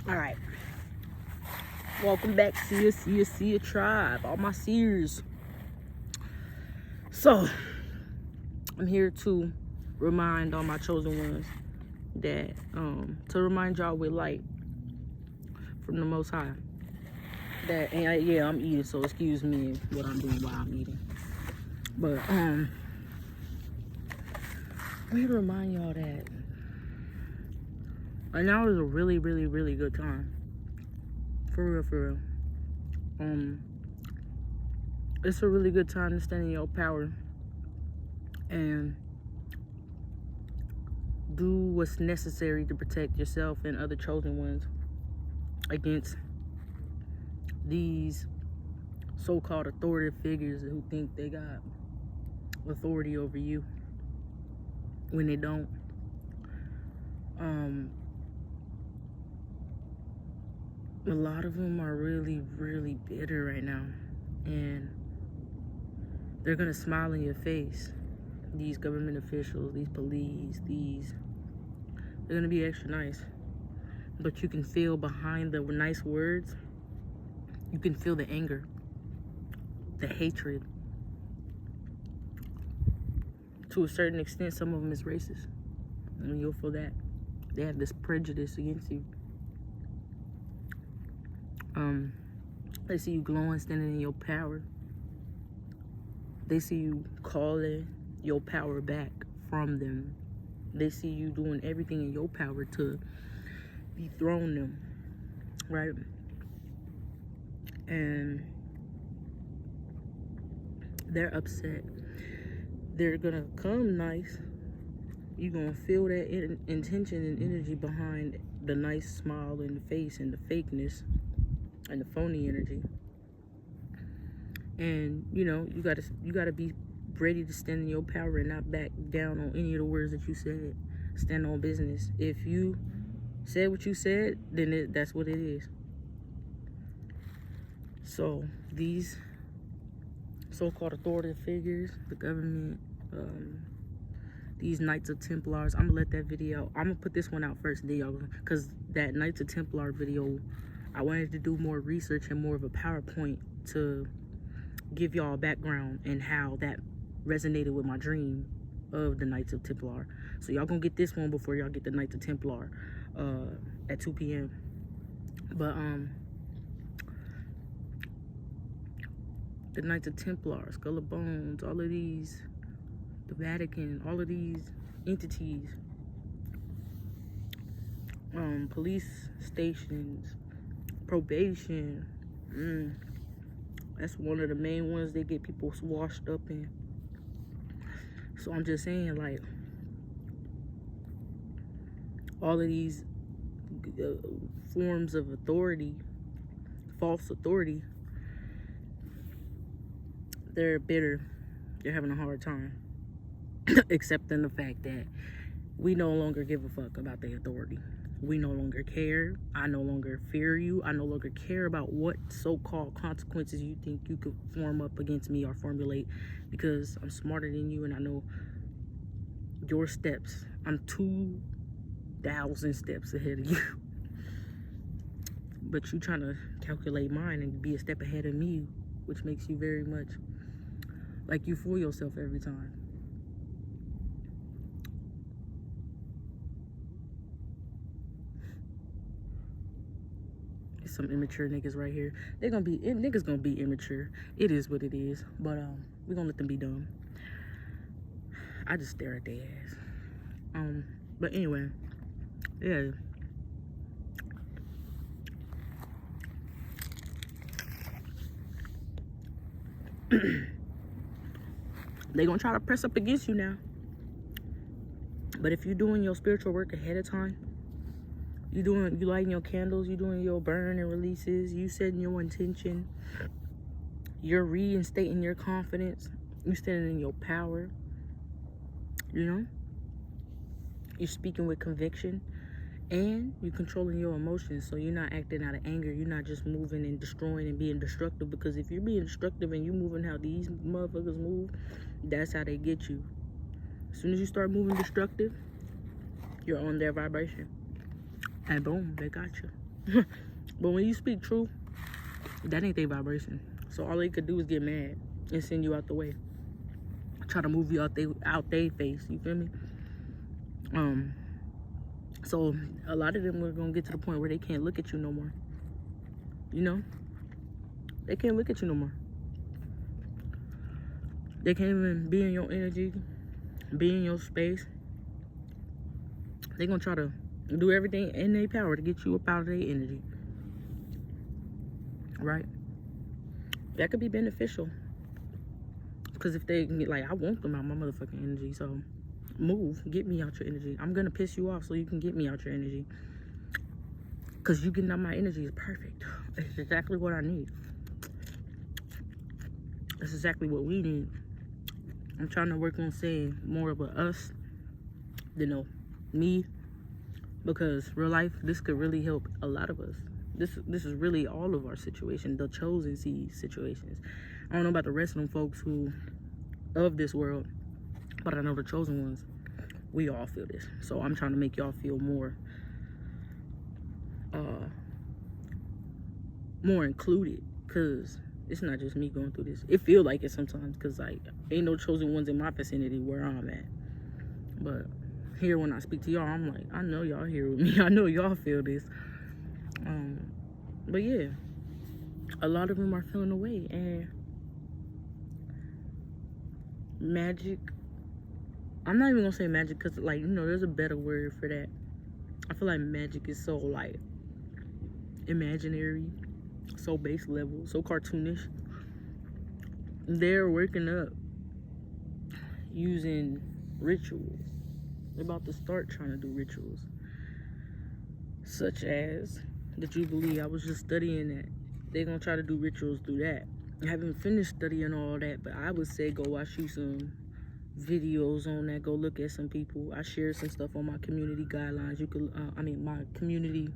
All right. Welcome back, see a tribe, all my seers. So, I'm here to remind all my chosen ones that, to remind y'all with light from the Most High. That, and yeah, I'm eating, so excuse me what I'm doing while I'm eating. But, I'm here to remind y'all that right now is a really, really, really good time. For real. It's a really good time to stand in your power and do what's necessary to protect yourself and other chosen ones against these so-called authoritative figures who think they got authority over you when they don't. A lot of them are really, really bitter right now, and they're gonna smile in your face. These government officials, these police, they're gonna be extra nice. But you can feel behind the nice words, you can feel the anger, the hatred. To a certain extent, some of them is racist, and you'll feel that. They have this prejudice against you. They see you glowing, standing in your power. They see you calling your power back from them. They see you doing everything in your power to dethrone them, right? And they're upset. They're gonna come nice. You're gonna feel that intention and energy behind the nice smile in the face and the fakeness and the phony energy. And you gotta be ready to stand in your power and not back down on any of the words that you said. Stand on business. If you said what you said, then that's what it is. So these so-called authoritative figures, the government, these Knights of Templars, I'm gonna let that video, I'm gonna put this one out first, then y'all, because that Knights of Templar video, I wanted to do more research and more of a PowerPoint to give y'all a background and how that resonated with my dream of the Knights of Templar. So y'all gonna get this one before y'all get the Knights of Templar at 2 p.m. But the Knights of Templar, Skull of Bones, all of these, the Vatican, all of these entities, police stations, probation, that's one of the main ones they get people washed up in. So I'm just saying, like, all of these forms of authority, false authority, they're bitter. They're having a hard time accepting the fact that we no longer give a fuck about the authority. We no longer care. I no longer fear you. I no longer care about what so-called consequences you think you could form up against me or formulate, because I'm smarter than you and I know your steps. I'm 2,000 steps ahead of you. But you trying to calculate mine and be a step ahead of me, which makes you very much like you fool yourself every time. Some immature niggas right here. Niggas gonna be immature. It is what it is. But we gonna let them be dumb. I just stare at their ass. But anyway, yeah. They gonna try to press up against you now. But if you're doing your spiritual work ahead of time, you lighting your candles, you doing your burn and releases, you setting your intention, you're reinstating your confidence, you standing in your power, you're speaking with conviction, and you're controlling your emotions, so you're not acting out of anger, you're not just moving and destroying and being destructive, because if you're being destructive and you moving how these motherfuckers move, that's how they get you. As soon as you start moving destructive, you're on their vibration. And boom, they got you. But when you speak truth, that ain't their vibration. So all they could do is get mad and send you out the way. Try to move you out they face. You feel me? So a lot of them are gonna get to the point where they can't look at you no more. You know? They can't look at you no more. They can't even be in your energy, be in your space. They gonna try to do everything in their power to get you up out of their energy. Right? That could be beneficial. Because if they get like, I want them out my motherfucking energy, so move, get me out your energy. I'm gonna piss you off so you can get me out your energy. Because you getting out my energy is perfect. It's exactly what I need. That's exactly what we need. I'm trying to work on saying more of a us than a me, because real life, this could really help a lot of us. This is really all of our situation, the chosen seed situations. I don't know about the rest of them folks who of this world, but I know the chosen ones, we all feel this. So I'm trying to make y'all feel more included, because it's not just me going through this. It feel like it sometimes, because like ain't no chosen ones in my vicinity where I'm at. But here when I speak to y'all, I'm like, I know y'all here with me. I know y'all feel this. But yeah, a lot of them are feeling away, and magic, I'm not even gonna say magic, because like, you know, there's a better word for that. I feel like magic is so like imaginary, so base level, so cartoonish. They're working up using rituals. They're about to start trying to do rituals, such as the Jubilee. I was just studying that. They're gonna try to do rituals through that. I haven't finished studying all that, but I would say go watch you some videos on that. Go look at some people. I shared some stuff on my community guidelines. You could, my community,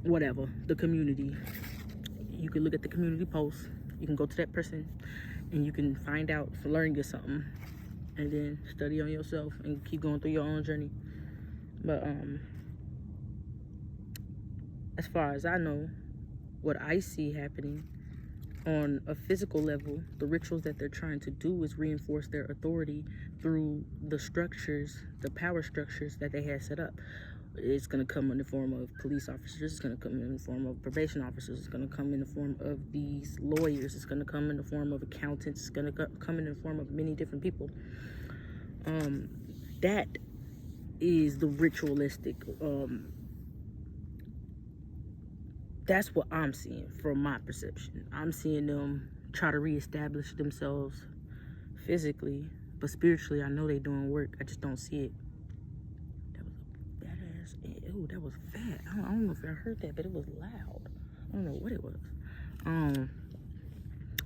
whatever, the community. You can look at the community posts. You can go to that person and you can find out, learn you something, and then study on yourself and keep going through your own journey. But as far as I know, what I see happening on a physical level, the rituals that they're trying to do is reinforce their authority through the structures, the power structures that they had set up. It's going to come in the form of police officers. It's going to come in the form of probation officers. It's going to come in the form of these lawyers. It's going to come in the form of accountants. It's going to come in the form of many different people. That is the ritualistic. That's what I'm seeing from my perception. I'm seeing them try to reestablish themselves physically, but spiritually, I know they're doing work. I just don't see it. That was a badass. Ew, that was fat. I don't know if I heard that, but it was loud. I don't know what it was.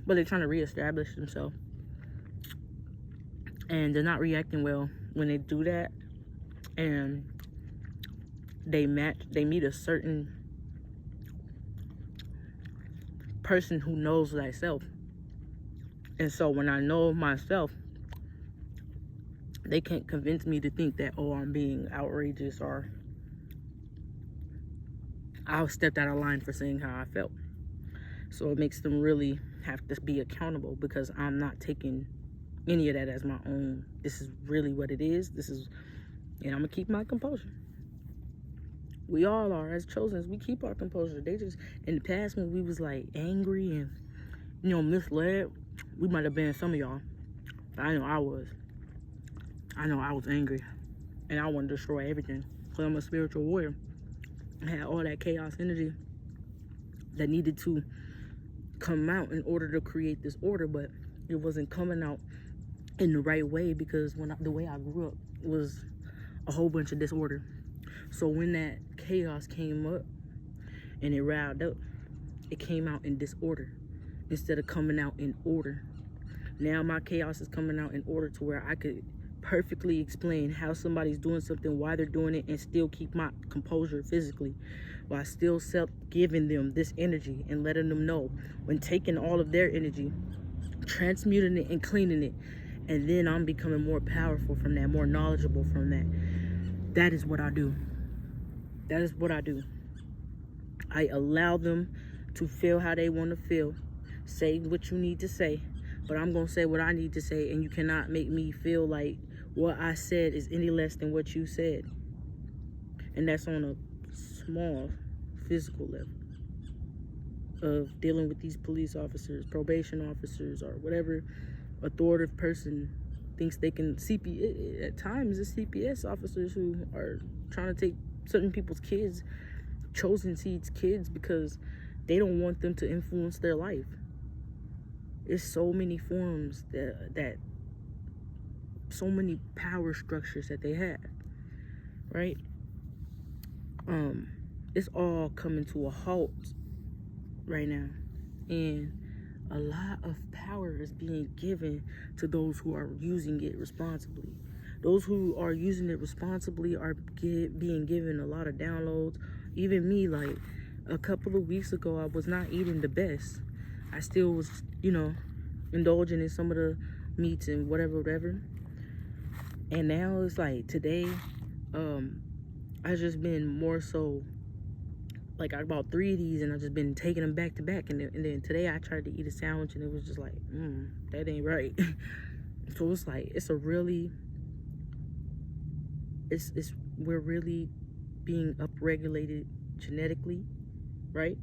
But they're trying to reestablish themselves, and they're not reacting well when they do that. And they meet a certain person who knows thyself. And so when I know myself, they can't convince me to think that, oh, I'm being outrageous or I stepped out of line for saying how I felt. So it makes them really have to be accountable, because I'm not taking any of that as my own. This is really what it is. And I'm gonna keep my composure. We all are, as chosens, we keep our composure. They just, in the past, when we was like angry and, you know, misled, we might have been some of y'all. But I know I was angry, and I wanted to destroy everything, because I'm a spiritual warrior. I had all that chaos energy that needed to come out in order to create this order, but it wasn't coming out in the right way, because the way I grew up was a whole bunch of disorder. So when that chaos came up and it riled up, it came out in disorder instead of coming out in order. Now my chaos is coming out in order to where I could perfectly explain how somebody's doing something, why they're doing it, and still keep my composure physically, while still giving them this energy and letting them know when taking all of their energy, transmuting it and cleaning it, and then I'm becoming more powerful from that, more knowledgeable from that. That is what I do. That is what I do. I allow them to feel how they want to feel. Say what you need to say, but I'm going to say what I need to say, and you cannot make me feel like what I said is any less than what you said. And that's on a small physical level of dealing with these police officers, probation officers, or whatever authoritative person thinks they can. At times it's CPS officers who are trying to take certain people's kids, chosen seeds kids, because they don't want them to influence their life. There's so many forms that so many power structures that they have, right? It's all coming to a halt right now, and a lot of power is being given to those who are using it responsibly. Those who are using it responsibly are being given a lot of downloads. Even me, like a couple of weeks ago, I was not eating the best. I still was, indulging in some of the meats and whatever. And now it's like today, I've just been more so, like I bought 3 of these and I've just been taking them back to back. And then today I tried to eat a sandwich and it was just like, that ain't right. So it's like, we're really being upregulated genetically, right?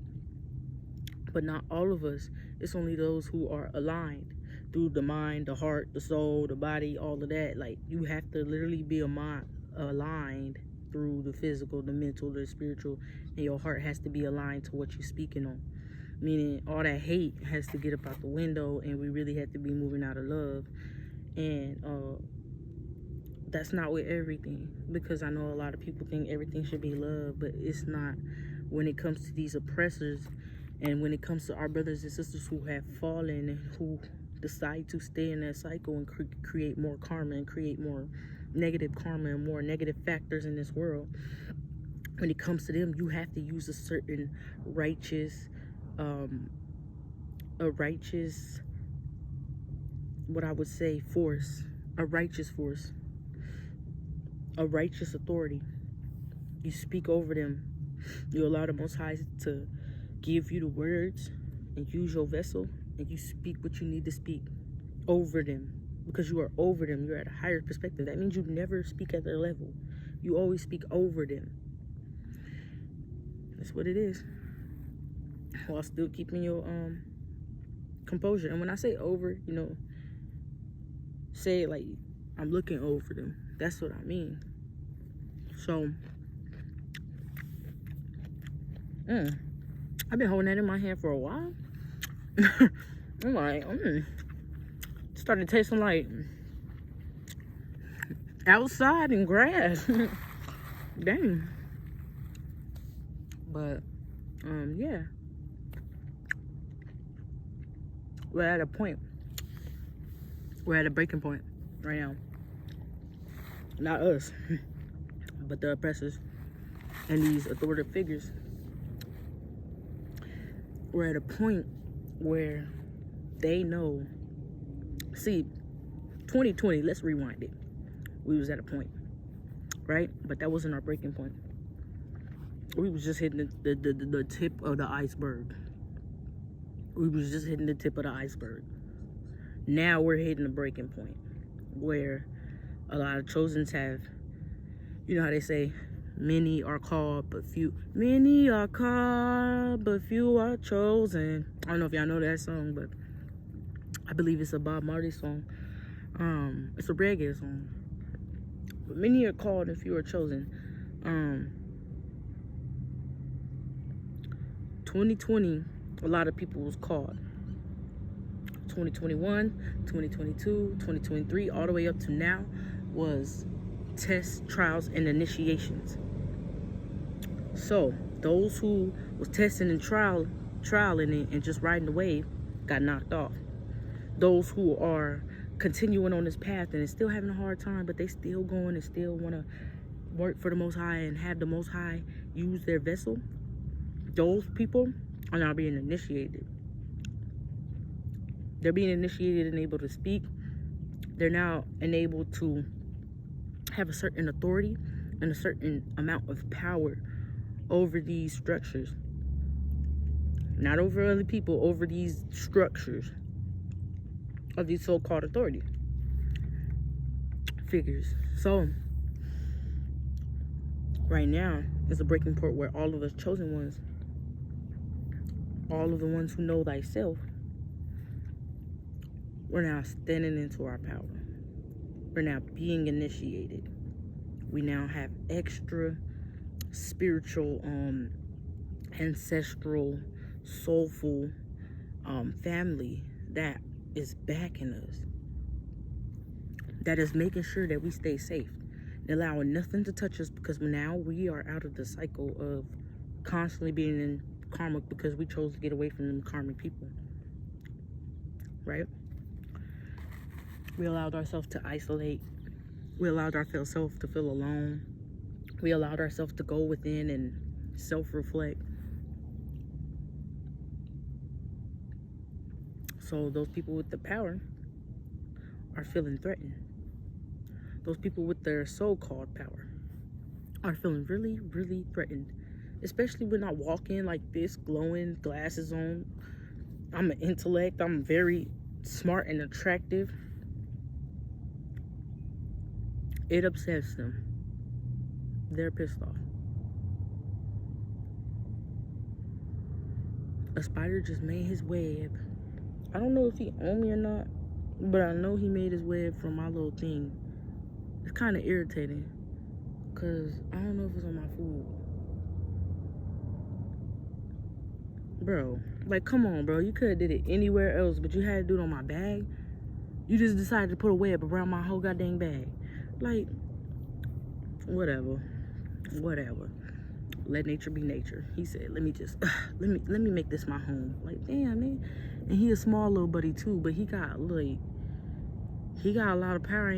But not all of us. It's only those who are aligned through the mind, the heart, the soul, the body, all of that. Like, you have to literally be aligned through the physical, the mental, the spiritual, and your heart has to be aligned to what you're speaking on. Meaning all that hate has to get up out the window, and we really have to be moving out of love. And that's not with everything, because I know a lot of people think everything should be love, but it's not. When it comes to these oppressors, and when it comes to our brothers and sisters who have fallen and who decide to stay in that cycle and create more karma and create more negative karma and more negative factors in this world, when it comes to them, you have to use a certain righteous, what I would say, force, a righteous force, a righteous authority. You speak over them. You allow the Most High to give you the words and use your vessel, and you speak what you need to speak over them, because you are over them. You're at a higher perspective. That means you never speak at their level. You always speak over them. That's what it is, while still keeping your composure. And when I say over, say it like I'm looking over them. That's what I mean. So I've been holding that in my hand for a while. I'm like, started tasting like outside and grass. Dang. But yeah, we're at a point. We're at a breaking point right now. Not us, but the oppressors and these authoritative figures. We're at a point where they know. See, 2020, let's rewind it. We was at a point, right? But that wasn't our breaking point. We was just hitting the tip of the iceberg. We was just hitting the tip of the iceberg. Now we're hitting the breaking point, where a lot of chosens have, you know how they say, many are called, but few. Many are called, but few are chosen. I don't know if y'all know that song, but I believe it's a Bob Marley song. It's a reggae song. But many are called and few are chosen. 2020, a lot of people was called. 2021, 2022, 2023, all the way up to now was tests, trials, and initiations. So those who was testing and trialing it and just riding the wave got knocked off. Those who are continuing on this path and is still having a hard time, but they still going and still want to work for the Most High and have the Most High use their vessel, those people are now being initiated. They're being initiated and able to speak. They're now enabled to have a certain authority and a certain amount of power over these structures. Not over other people, over these structures of these so-called authority figures. So right now is a breaking point where all of us chosen ones, all of the ones who know thyself, we're now standing into our power. We're now being initiated. We now have extra spiritual, ancestral, soulful family that is backing us, that is making sure that we stay safe, allowing nothing to touch us, because now we are out of the cycle of constantly being in karma because we chose to get away from them karmic people, right? We allowed ourselves to isolate. We allowed ourselves to feel alone. We allowed ourselves to go within and self-reflect. So those people with the power are feeling threatened. Those people with their so-called power are feeling really, really threatened. Especially when I walk in like this, glowing, glasses on. I'm an intellect. I'm very smart and attractive. It upsets them. They're pissed off. A spider just made his web. I don't know if he owned me or not, but I know he made his web from my little thing. It's kind of irritating, because I don't know if it's on my food. Bro, like, come on, bro. You could have did it anywhere else, but you had to do it on my bag. You just decided to put a web around my whole goddamn bag. Like, whatever. Let nature be nature. He said, let me make this my home. Like, damn, man. And he a small little buddy too, but he got a lot of power.